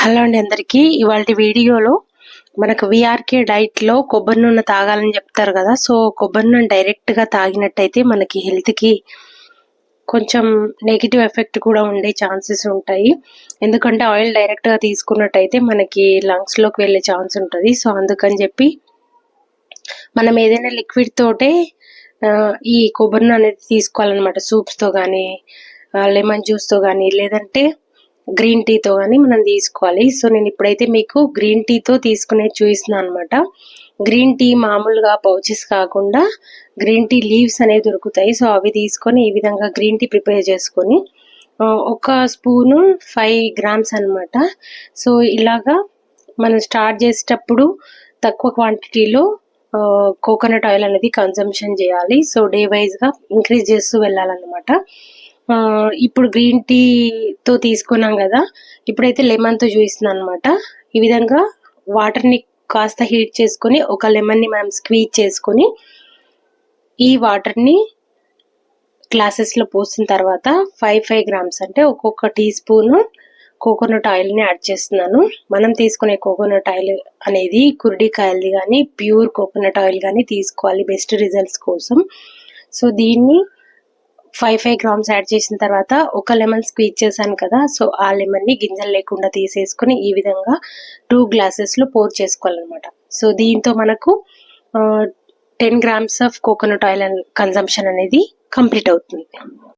Hello అండి అందరికీ. ఇవాల్టి వీడియోలో మనకు వీఆర్కే డైట్లో కొబ్బరి నూనె తాగాలని చెప్తారు కదా. సో కొబ్బరి నూనె డైరెక్ట్గా తాగినట్టయితే మనకి హెల్త్కి కొంచెం నెగిటివ్ ఎఫెక్ట్ కూడా ఉండే ఛాన్సెస్ ఉంటాయి. ఎందుకంటే ఆయిల్ డైరెక్ట్గా తీసుకున్నట్టయితే మనకి లంగ్స్లోకి వెళ్ళే ఛాన్స్ ఉంటుంది. సో అందుకని చెప్పి మనం ఏదైనా లిక్విడ్ తోటే ఈ కొబ్బరి నూనె అనేది తీసుకోవాలన్నమాట. సూప్స్తో కానీ లెమన్ జ్యూస్తో కానీ లేదంటే గ్రీన్ టీతో కానీ మనం తీసుకోవాలి. సో నేను ఇప్పుడైతే మీకు గ్రీన్ టీతో తీసుకునేది చూపిస్తున్నాను అనమాట. గ్రీన్ టీ మామూలుగా పౌచెస్ కాకుండా గ్రీన్ టీ లీవ్స్ అనేవి దొరుకుతాయి. సో అవి తీసుకొని ఈ విధంగా గ్రీన్ టీ ప్రిపేర్ చేసుకొని ఒక స్పూను 5 గ్రామ్స్ అనమాట. సో ఇలాగా మనం స్టార్ట్ చేసేటప్పుడు తక్కువ క్వాంటిటీలో కోకోనట్ ఆయిల్ అనేది కన్సంప్షన్ చేయాలి. సో డే వైజ్గా ఇంక్రీజ్ చేస్తూ వెళ్ళాలన్నమాట. ఇప్పుడు గ్రీన్ టీతో తీసుకున్నాం కదా, ఇప్పుడైతే లెమన్తో చూపిస్తున్నాను అనమాట. ఈ విధంగా వాటర్ని కాస్త హీట్ చేసుకొని ఒక లెమన్ని మనం స్క్వీజ్ చేసుకొని ఈ వాటర్ని గ్లాసెస్లో పోసిన తర్వాత 5 గ్రామ్స్ అంటే ఒక్కొక్క టీ స్పూను కోకోనట్ ఆయిల్ని యాడ్ చేస్తున్నాను. మనం తీసుకునే కోకోనట్ ఆయిల్ అనేది కుర్డికాయలది కానీ ప్యూర్ కోకోనట్ ఆయిల్ కానీ తీసుకోవాలి బెస్ట్ రిజల్ట్స్ కోసం. సో దీన్ని 5 గ్రామ్స్ యాడ్ చేసిన తర్వాత ఒక లెమన్ స్క్వీజ్ చేశాను కదా, సో ఆ లెమన్ని గింజలు లేకుండా తీసేసుకుని ఈ విధంగా 2 గ్లాసెస్లో పోర్ చేసుకోవాలన్నమాట. సో దీంతో మనకు 10 grams of coconut oil consumption అనేది కంప్లీట్ అవుతుంది.